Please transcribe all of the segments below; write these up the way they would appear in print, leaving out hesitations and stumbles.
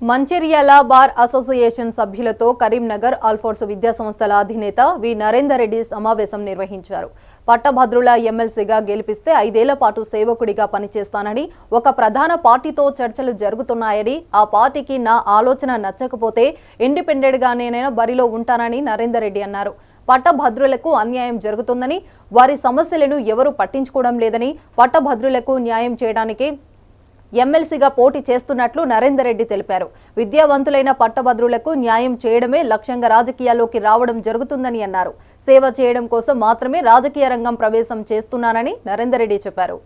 Mancherial bar association సభ్యులతో కరీంనగర్ ఆల్ఫోర్స్ విద్యా సంస్థల అధినేత వి నరేందర్ రెడ్డి సమావేశం నిర్వహించారు. పట్టభద్రుల ఎమ్మెల్సీగా గెలిపిస్తే 5 ఏళ్ల పాటు సేవకుడిగా పనిచేస్తానని, ఒక ప్రధాన పార్టీతో చర్చలు జరుగుతున్నాయని, ఆ పార్టీకి నా ఆలోచన నచ్చకపోతే ఇండిపెండెంట్ గానే బరిలో ఉంటానని నరేందర్ రెడ్డి అన్నారు. పట్టభద్రులకు అన్యాయం జరుగుతుందని, వారి సమస్యలను ఎవరూ పట్టించుకోవడం లేదని, పట్టభద్రులకు న్యాయం చేయడానికి ఎమ్మెల్సీగా పోటీ చేస్తున్నట్లు నరేందర్ రెడ్డి తెలిపారు. విద్యావంతులైన పట్టభద్రులకు న్యాయం చేయడమే లక్ష్యంగా రాజకీయాల్లోకి రావడం జరుగుతుందని అన్నారు. సేవ చేయడం కోసం మాత్రమే రాజకీయ రంగం ప్రవేశం చేస్తున్నానని నరేందర్ రెడ్డి చెప్పారు.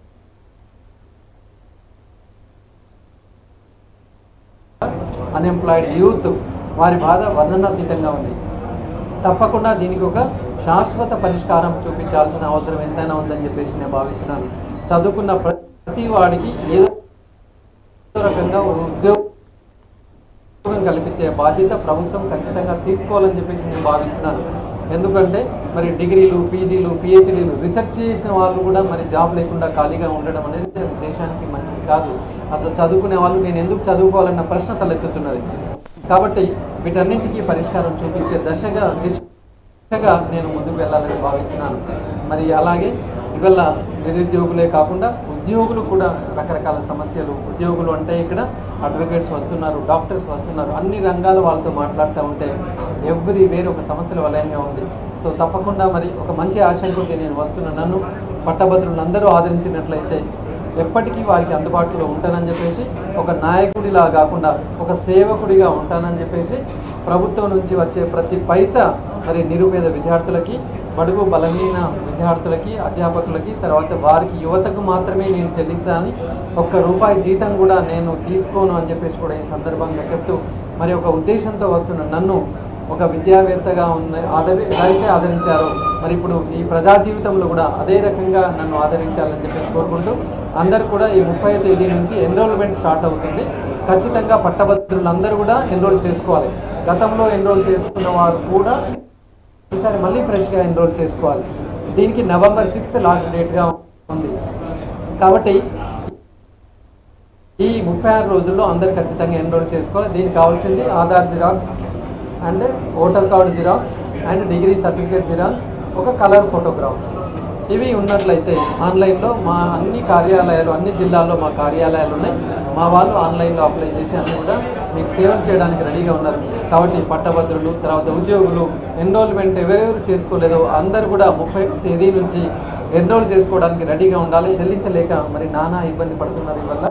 అన్ఎంప్లాయిడ్ యూత్ వారి బాధ వర్ణనాతీతంగా ఉంది. తప్పకుండా దీనికి ఒక శాశ్వత పరిష్కారం చూపించాల్సిన అవసరం ఎంతైనా ఉందని చెప్పేసి నేను భావిస్తున్నాను. చదువుకున్న ప్రతి వాడికి ఏదో రకంగా ఉద్యోగం కల్పించే బాధ్యత ప్రభుత్వం ఖచ్చితంగా తీసుకోవాలని చెప్పేసి నేను భావిస్తున్నాను. ఎందుకంటే మరి డిగ్రీలు, పీజీలు, పిహెచ్డీలు రీసెర్చ్ చేసిన వాళ్ళు కూడా మరి జాబ్ లేకుండా ఖాళీగా ఉండడం అనేది దేశానికి మంచిది కాదు. అసలు చదువుకునే వాళ్ళు నేను ఎందుకు చదువుకోవాలన్న ప్రశ్న తలెత్తుతున్నది. కాబట్టి వీటన్నింటికీ పరిష్కారం చూపించే దిశగా నేను ముందుకు వెళ్ళాలని భావిస్తున్నాను. మరి అలాగే ఇవాళ నిరుద్యోగులే కాకుండా ఉద్యోగులు కూడా రకరకాల సమస్యలు, ఉద్యోగులు అంటే ఇక్కడ అడ్వకేట్స్ వస్తున్నారు, డాక్టర్స్ వస్తున్నారు, అన్ని రంగాల వాళ్ళతో మాట్లాడుతూ ఉంటే ఎవ్రీవేర్ ఒక సమస్యల వలయంగా ఉంది. సో తప్పకుండా మరి ఒక మంచి ఆశంకుడికి నేను వస్తున్న నన్ను పట్టభద్రులందరూ ఆదరించినట్లయితే ఎప్పటికీ వారికి అందుబాటులో ఉంటానని చెప్పేసి, ఒక నాయకుడిలా కాకుండా ఒక సేవకుడిగా ఉంటానని చెప్పేసి, ప్రభుత్వం నుంచి వచ్చే ప్రతి పైసా మరి నిరుపేద విద్యార్థులకి, బడుగు బలహీన విద్యార్థులకి, అధ్యాపకులకి, తర్వాత వారికి యువతకు మాత్రమే నేను చెల్లిస్తానని, ₹1 జీతం కూడా నేను తీసుకోను అని చెప్పేసి కూడా ఈ సందర్భంగా చెప్తూ, మరి ఒక ఉద్దేశంతో వస్తున్న నన్ను ఒక విద్యావేత్తగా ఎలా ఆదరించారో మరి ఇప్పుడు ఈ ప్రజా జీవితంలో కూడా అదే రకంగా నన్ను ఆదరించాలని చెప్పేసి కోరుకుంటూ, అందరూ కూడా ఈ 30వ తేదీ నుంచి ఎన్రోల్మెంట్ స్టార్ట్ అవుతుంది. ఖచ్చితంగా పట్టభద్రులందరూ కూడా ఎన్రోల్ చేసుకోవాలి. గతంలో ఎన్రోల్ చేసుకున్న వారు కూడా ఈసారి మళ్ళీ ఫ్రెష్గా ఎన్రోల్ చేసుకోవాలి. దీనికి November 6th లాస్ట్ డేట్గా ఉంది. కాబట్టి ఈ 36 రోజుల్లో అందరు ఖచ్చితంగా ఎన్రోల్ చేసుకోవాలి. దీనికి కావాల్సింది Aadhaar xerox and voter card xerox and degree certificate xerox, ఒక కలర్ ఫోటోగ్రాఫ్. ఇవి ఉన్నట్లయితే ఆన్లైన్లో మా అన్ని కార్యాలయాలు, అన్ని జిల్లాల్లో మా కార్యాలయాలు ఉన్నాయి. మా వాళ్ళు ఆన్లైన్లో అప్లై చేసి అన్నీ కూడా మీకు సేవలు చేయడానికి రెడీగా ఉన్నారు. కాబట్టి పట్టభద్రులు, తర్వాత ఉద్యోగులు ఎన్రోల్మెంట్ ఎవరెవరు చేసుకోలేదో అందరూ కూడా 30వ తేదీ నుంచి ఎన్రోల్ చేసుకోవడానికి రెడీగా ఉండాలి. చెల్లించలేక మరి నానా ఇబ్బంది పడుతున్నారు. ఇవల్ల